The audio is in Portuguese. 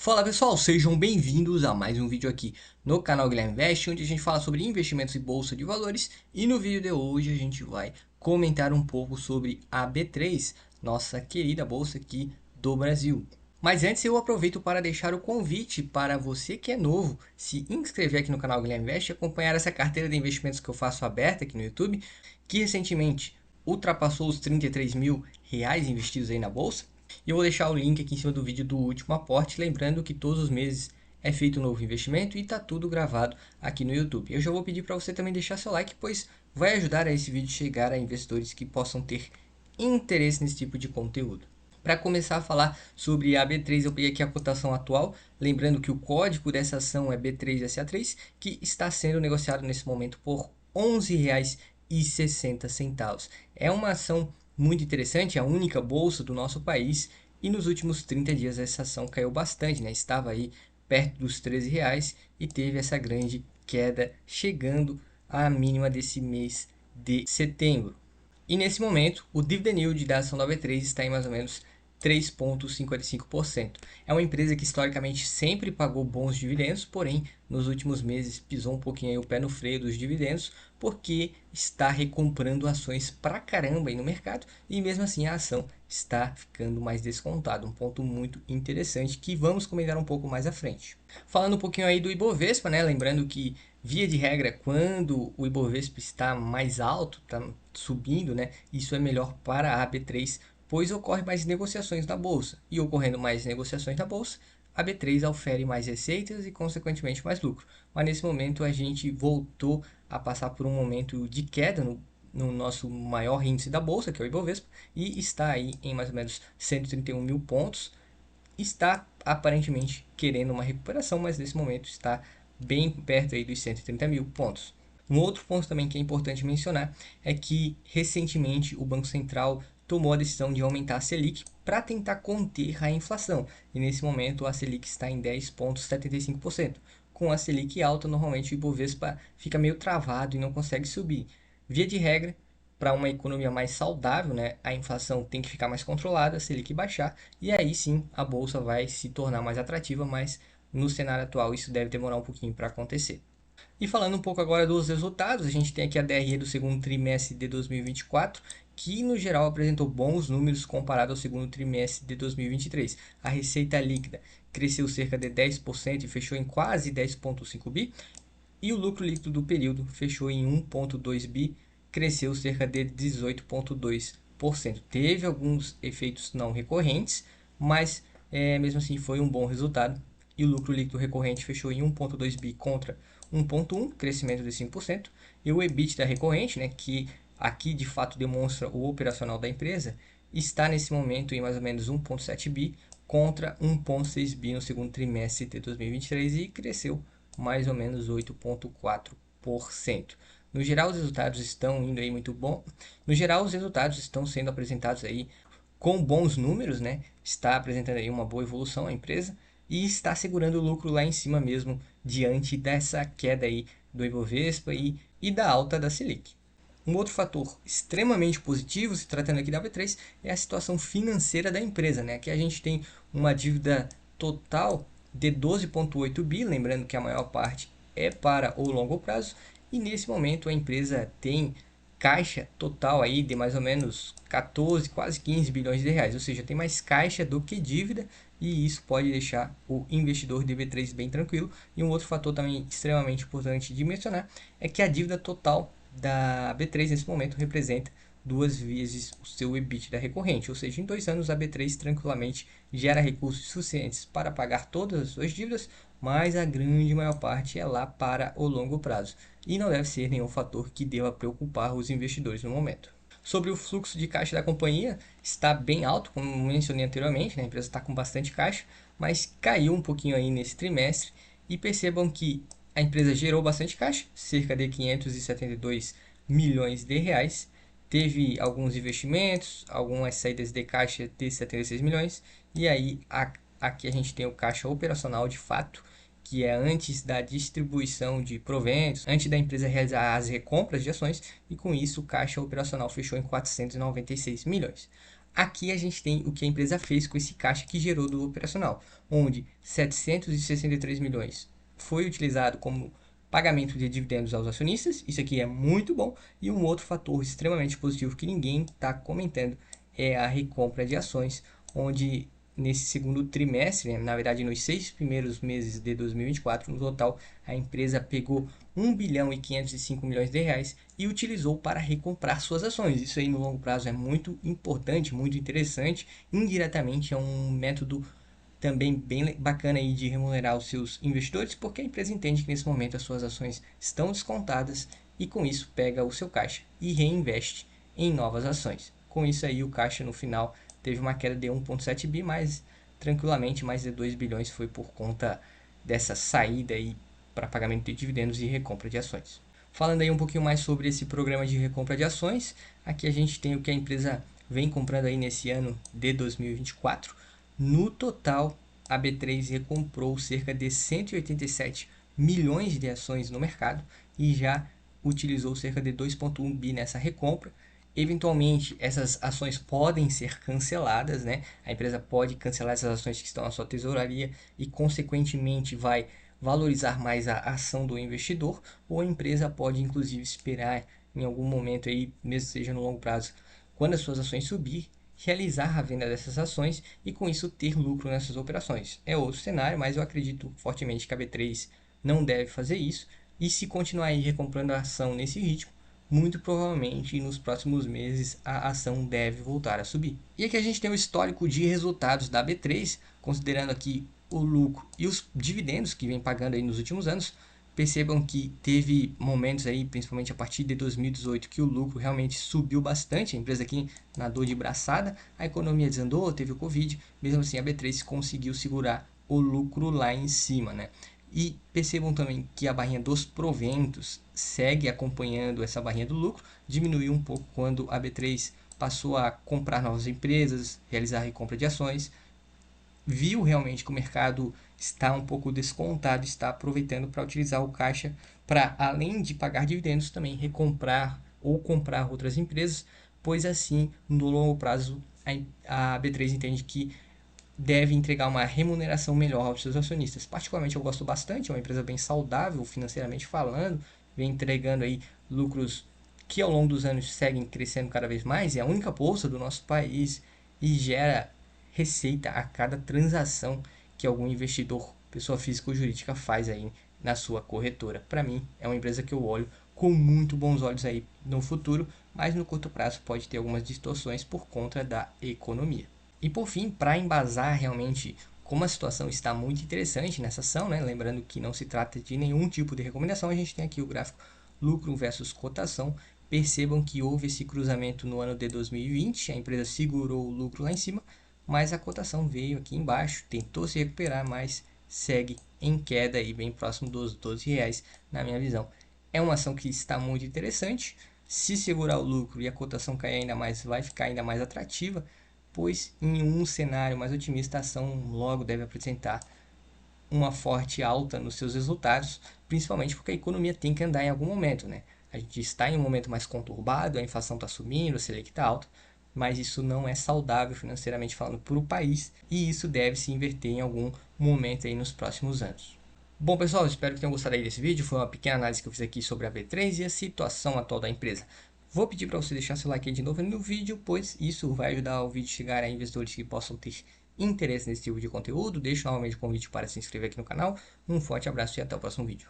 Fala pessoal, sejam bem-vindos a mais um vídeo aqui no canal Guilherme Invest, onde a gente fala sobre investimentos e bolsa de valores. E no vídeo de hoje a gente vai comentar um pouco sobre a B3, nossa querida bolsa aqui do Brasil. Mas antes eu aproveito para deixar o convite para você que é novo, se inscrever aqui no canal Guilherme Invest e acompanhar essa carteira de investimentos que eu faço aberta aqui no YouTube, que recentemente ultrapassou os 33 mil reais investidos aí na bolsa. E eu vou deixar o link aqui em cima do vídeo do último aporte, lembrando que todos os meses é feito um novo investimento e está tudo gravado aqui no YouTube. Eu já vou pedir para você também deixar seu like, pois vai ajudar a esse vídeo chegar a investidores que possam ter interesse nesse tipo de conteúdo. Para começar a falar sobre a B3, eu peguei aqui a cotação atual, lembrando que o código dessa ação é B3SA3, que está sendo negociado nesse momento por R$ 11,60. É uma ação muito interessante, a única bolsa do nosso país, e nos últimos 30 dias essa ação caiu bastante, né? Estava aí perto dos R$ 13 e teve essa grande queda, chegando à mínima desse mês de setembro. E nesse momento, o dividend yield da ação da B3 está em mais ou menos 3,55%. É uma empresa que historicamente sempre pagou bons dividendos, porém nos últimos meses pisou um pouquinho aí o pé no freio dos dividendos, porque está recomprando ações pra caramba aí no mercado e mesmo assim a ação está ficando mais descontada. Um ponto muito interessante que vamos comentar um pouco mais à frente. Falando um pouquinho aí do Ibovespa, né? Lembrando que via de regra, quando o Ibovespa está mais alto, está subindo, né? Isso é melhor para a B3, pois ocorre mais negociações na bolsa. E ocorrendo mais negociações na bolsa, a B3 ofere mais receitas e, consequentemente, mais lucro. Mas nesse momento a gente voltou a passar por um momento de queda no nosso maior índice da bolsa, que é o Ibovespa, e está aí em mais ou menos 131 mil pontos. Está aparentemente querendo uma recuperação, mas nesse momento está bem perto aí dos 130 mil pontos. Um outro ponto também que é importante mencionar é que recentemente o Banco Central tomou a decisão de aumentar a Selic para tentar conter a inflação. E nesse momento a Selic está em 10,75%. Com a Selic alta, normalmente o Ibovespa fica meio travado e não consegue subir. Via de regra, para uma economia mais saudável, né, a inflação tem que ficar mais controlada, a Selic baixar, e aí sim a bolsa vai se tornar mais atrativa, mas no cenário atual isso deve demorar um pouquinho para acontecer. E falando um pouco agora dos resultados, a gente tem aqui a DRE do segundo trimestre de 2024, que no geral apresentou bons números comparado ao segundo trimestre de 2023. A receita líquida cresceu cerca de 10% e fechou em quase 10,5 bi, e o lucro líquido do período fechou em 1,2 bi, cresceu cerca de 18,2%. Teve alguns efeitos não recorrentes, mas mesmo assim foi um bom resultado. E o lucro líquido recorrente fechou em 1,2 bi contra 1,1, crescimento de 5%. E o EBITDA recorrente, né, que aqui de fato demonstra o operacional da empresa, está nesse momento em mais ou menos 1,7 bi contra 1,6 bi no segundo trimestre de 2023 e cresceu mais ou menos 8,4%. No geral, os resultados estão indo aí muito bom. No geral, os resultados estão sendo apresentados aí com bons números, né? Está apresentando aí uma boa evolução a empresa e está segurando o lucro lá em cima mesmo, diante dessa queda aí do Ibovespa e da alta da Selic. Um outro fator extremamente positivo, se tratando aqui da B3, é a situação financeira da empresa, né? Aqui a gente tem uma dívida total de 12,8 bi, lembrando que a maior parte é para o longo prazo, e nesse momento a empresa tem caixa total aí de mais ou menos 14, quase 15 bilhões de reais, ou seja, tem mais caixa do que dívida, e isso pode deixar o investidor de B3 bem tranquilo. E um outro fator também extremamente importante de mencionar é que a dívida total da B3 nesse momento representa 2 vezes o seu EBITDA recorrente, ou seja, em 2 anos a B3 tranquilamente gera recursos suficientes para pagar todas as suas dívidas, mas a grande maior parte é lá para o longo prazo e não deve ser nenhum fator que deva preocupar os investidores no momento. Sobre o fluxo de caixa da companhia, está bem alto, como mencionei anteriormente, né? A empresa está com bastante caixa, mas caiu um pouquinho aí nesse trimestre. E percebam que a empresa gerou bastante caixa, cerca de 572 milhões de reais. Teve alguns investimentos, algumas saídas de caixa de 76 milhões. E aí aqui a gente tem o caixa operacional de fato, que é antes da distribuição de proventos, antes da empresa realizar as recompras de ações, e com isso o caixa operacional fechou em 496 milhões. Aqui a gente tem o que a empresa fez com esse caixa que gerou do operacional, onde 763 milhões foi utilizado como pagamento de dividendos aos acionistas, isso aqui é muito bom, e um outro fator extremamente positivo que ninguém está comentando é a recompra de ações, onde nesse segundo trimestre, né, na verdade nos 6 primeiros meses de 2024, no total, a empresa pegou 1 bilhão e 505 milhões de reais e utilizou para recomprar suas ações. Isso aí no longo prazo é muito importante, muito interessante. Indiretamente é um método também bem bacana aí de remunerar os seus investidores, porque a empresa entende que nesse momento as suas ações estão descontadas e com isso pega o seu caixa e reinveste em novas ações. Com isso aí o caixa no final teve uma queda de 1,7 bi, mas tranquilamente mais de 2 bilhões foi por conta dessa saída aí para pagamento de dividendos e recompra de ações. Falando aí um pouquinho mais sobre esse programa de recompra de ações, aqui a gente tem o que a empresa vem comprando aí nesse ano de 2024. No total, a B3 recomprou cerca de 187 milhões de ações no mercado e já utilizou cerca de 2,1 bi nessa recompra. Eventualmente, essas ações podem ser canceladas, né? A empresa pode cancelar essas ações que estão na sua tesouraria e, consequentemente, vai valorizar mais a ação do investidor, ou a empresa pode, inclusive, esperar em algum momento aí, mesmo seja no longo prazo, quando as suas ações subir, realizar a venda dessas ações e com isso ter lucro nessas operações. É outro cenário, mas eu acredito fortemente que a B3 não deve fazer isso, e se continuar aí recomprando a ação nesse ritmo, muito provavelmente nos próximos meses a ação deve voltar a subir. E aqui a gente tem o histórico de resultados da B3, considerando aqui o lucro e os dividendos que vem pagando aí nos últimos anos. Percebam que teve momentos aí, principalmente a partir de 2018, que o lucro realmente subiu bastante. A empresa aqui nadou de braçada, a economia desandou, teve o Covid, mesmo assim a B3 conseguiu segurar o lucro lá em cima, né? E percebam também que a barrinha dos proventos segue acompanhando essa barrinha do lucro, diminuiu um pouco quando a B3 passou a comprar novas empresas, realizar recompra de ações, viu realmente que o mercado está um pouco descontado, está aproveitando para utilizar o caixa para, além de pagar dividendos, também recomprar ou comprar outras empresas, pois assim, no longo prazo, a B3 entende que deve entregar uma remuneração melhor aos seus acionistas. Particularmente eu gosto bastante, é uma empresa bem saudável financeiramente falando, vem entregando aí lucros que ao longo dos anos seguem crescendo cada vez mais, é a única bolsa do nosso país e gera receita a cada transação que algum investidor, pessoa física ou jurídica, faz aí na sua corretora. Para mim, é uma empresa que eu olho com muito bons olhos aí no futuro, mas no curto prazo pode ter algumas distorções por conta da economia. E por fim, para embasar realmente como a situação está muito interessante nessa ação, né? Lembrando que não se trata de nenhum tipo de recomendação, a gente tem aqui o gráfico lucro versus cotação. Percebam que houve esse cruzamento no ano de 2020, a empresa segurou o lucro lá em cima, mas a cotação veio aqui embaixo, tentou se recuperar, mas segue em queda e bem próximo dos R$ 12, na minha visão. É uma ação que está muito interessante, se segurar o lucro e a cotação cair ainda mais, vai ficar ainda mais atrativa, pois em um cenário mais otimista a ação logo deve apresentar uma forte alta nos seus resultados, principalmente porque a economia tem que andar em algum momento, né? A gente está em um momento mais conturbado, a inflação está subindo, a Selic está alta, mas isso não é saudável financeiramente falando para o país e isso deve se inverter em algum momento aí nos próximos anos. Bom pessoal, espero que tenham gostado aí desse vídeo, foi uma pequena análise que eu fiz aqui sobre a B3 e a situação atual da empresa. Vou pedir para você deixar seu like aí de novo no vídeo, pois isso vai ajudar o vídeo a chegar a investidores que possam ter interesse nesse tipo de conteúdo. Deixo novamente o convite para se inscrever aqui no canal. Um forte abraço e até o próximo vídeo.